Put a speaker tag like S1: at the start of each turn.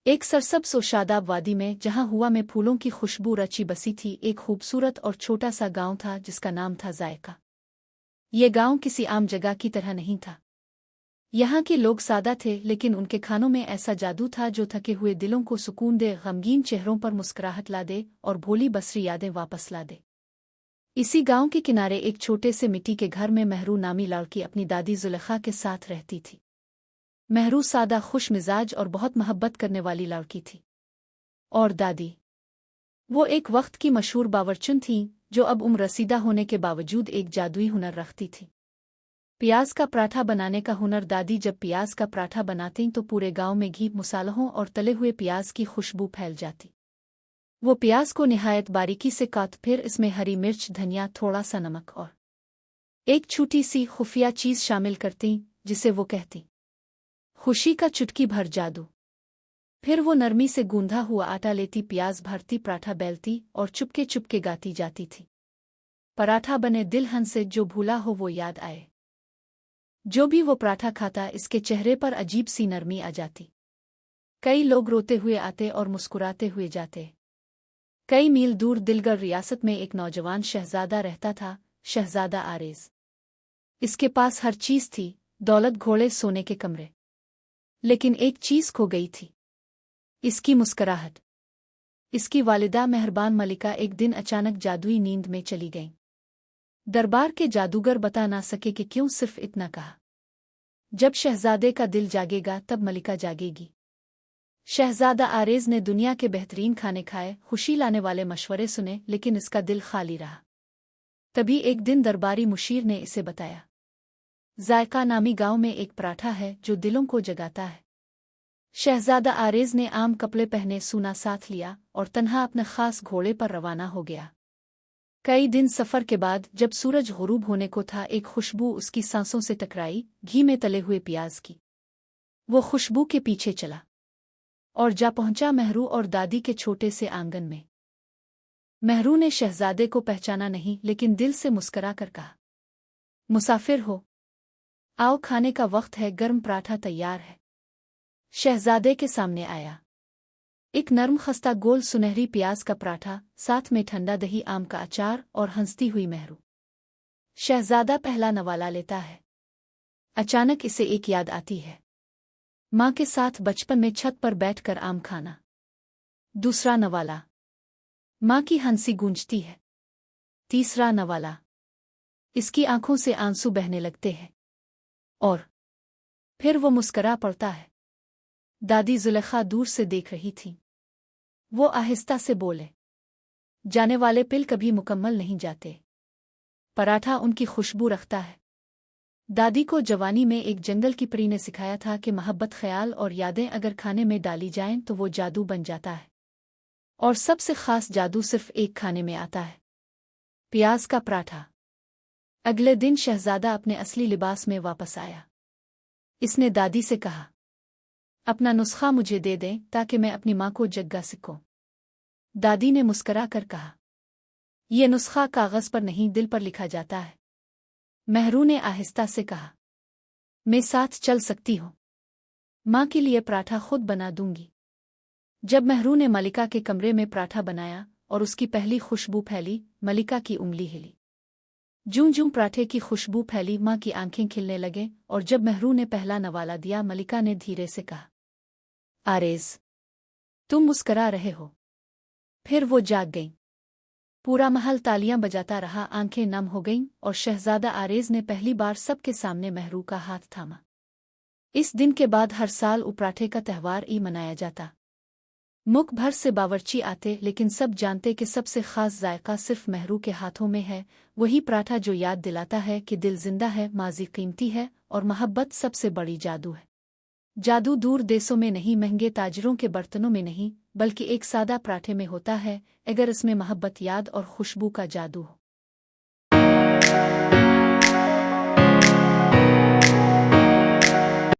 S1: एक सरसब्ज़ और शादाब वादी में, जहाँ हुआ में फूलों की खुशबू रची बसी थी, एक खूबसूरत और छोटा सा गांव था जिसका नाम था जायका। ये गांव किसी आम जगह की तरह नहीं था। यहाँ के लोग सादा थे, लेकिन उनके खानों में ऐसा जादू था जो थके हुए दिलों को सुकून दे, गमगीन चेहरों पर मुस्कुराहट ला दे और भोली बसरी यादें वापस ला दे। इसी गांव के किनारे एक छोटे से मिट्टी के घर में महरू नामी लड़की अपनी दादी जुलेखा के साथ रहती थी। महरू सादा, खुश मिजाज और बहुत मोहब्बत करने वाली लड़की थी। और दादी, वो एक वक्त की मशहूर बावर्चन थीं, जो अब उम्र रसीदा होने के बावजूद एक जादुई हुनर रखती थी। प्याज का पराठा बनाने का हुनर। दादी जब प्याज का पराठा बनातीं तो पूरे गांव में घी, मसालों और तले हुए प्याज की खुशबू फैल जाती। वो प्याज को निहायत बारीकी से काट, फिर इसमें हरी मिर्च, धनिया, थोड़ा सा नमक और एक छोटी सी खुफिया चीज शामिल करती, जिसे वो कहती खुशी का चुटकी भर जादू। फिर वो नरमी से गूंधा हुआ आटा लेती, प्याज भरती, पराठा बेलती और चुपके चुपके गाती जाती थी। पराठा बने, दिल हंसे, जो भूला हो वो याद आए। जो भी वो पराठा खाता, इसके चेहरे पर अजीब सी नरमी आ जाती। कई लोग रोते हुए आते और मुस्कुराते हुए जाते। कई मील दूर दिलगर रियासत में एक नौजवान शहजादा रहता था, शहजादा आरेज। इसके पास हर चीज थी, दौलत, घोड़े, सोने के कमरे। लेकिन एक चीज खो गई थी, इसकी मुस्कुराहट। इसकी वालिदा मेहरबान मलिका एक दिन अचानक जादुई नींद में चली गईं। दरबार के जादूगर बता ना सके कि क्यों, सिर्फ इतना कहा, जब शहजादे का दिल जागेगा तब मलिका जागेगी। शहजादा आरेज ने दुनिया के बेहतरीन खाने खाए, खुशी लाने वाले मशवरे सुने, लेकिन इसका दिल खाली रहा। तभी एक दिन दरबारी मुशीर ने इसे बताया, जायका नामी गांव में एक पराठा है जो दिलों को जगाता है। शहजादा आरेज ने आम कपड़े पहने, सूना साथ लिया और तन्हा अपने खास घोड़े पर रवाना हो गया। कई दिन सफर के बाद जब सूरज गुरूब होने को था, एक खुशबू उसकी सांसों से टकराई, घी में तले हुए प्याज की। वो खुशबू के पीछे चला और जा पहुंचा महरू और दादी के छोटे से आंगन में। महरू ने शहजादे को पहचाना नहीं, लेकिन दिल से मुस्करा कर कहा, मुसाफिर हो, आओ, खाने का वक्त है, गर्म पराठा तैयार है। शहजादे के सामने आया एक नरम खस्ता गोल सुनहरी प्याज का पराठा, साथ में ठंडा दही, आम का अचार और हंसती हुई महरू। शहजादा पहला नवाला लेता है। अचानक इसे एक याद आती है, माँ के साथ बचपन में छत पर बैठकर आम खाना। दूसरा नवाला, माँ की हंसी गूंजती है। तीसरा नवाला, इसकी आंखों से आंसू बहने लगते हैं। और फिर वो मुस्करा पड़ता है। दादी जुलेखा दूर से देख रही थी। वो आहिस्ता से बोले, जाने वाले पिल कभी मुकम्मल नहीं जाते। पराठा उनकी खुशबू रखता है। दादी को जवानी में एक जंगल की परी ने सिखाया था कि मोहब्बत, ख्याल और यादें अगर खाने में डाली जाएं तो वो जादू बन जाता है। और सबसे खास जादू सिर्फ एक खाने में आता है, प्याज का पराठा। अगले दिन शहजादा अपने असली लिबास में वापस आया। इसने दादी से कहा, अपना नुस्खा मुझे दे दें ताकि मैं अपनी माँ को जग्गा सकूं। दादी ने मुस्करा कर कहा, यह नुस्खा कागज पर नहीं, दिल पर लिखा जाता है। महरू ने आहिस्ता से कहा, मैं साथ चल सकती हूँ, माँ के लिए पराठा खुद बना दूंगी। जब महरू ने मलिका के कमरे में पराठा बनाया और उसकी पहली खुशबू फैली, मलिका की उंगली हिली। जूं जूं पराठे की खुशबू फैली, माँ की आंखें खिलने लगे। और जब महरू ने पहला नवाला दिया, मलिका ने धीरे से कहा, आरेज, तुम मुस्करा रहे हो। फिर वो जाग गईं। पूरा महल तालियां बजाता रहा, आंखें नम हो गईं और शहजादा आरेज ने पहली बार सबके सामने महरू का हाथ थामा। इस दिन के बाद हर साल पराठे का त्यौहार ही मनाया जाता। मुख भर से बावर्ची आते, लेकिन सब जानते कि सबसे खास जायका सिर्फ महरू के हाथों में है। वही पराठा जो याद दिलाता है कि दिल जिंदा है, माजी कीमती है और मोहब्बत सबसे बड़ी जादू है। जादू दूर देशों में नहीं, महंगे ताजरों के बर्तनों में नहीं, बल्कि एक सादा पराठे में होता है, अगर इसमें मोहब्बत, याद और खुशबू का जादू हो।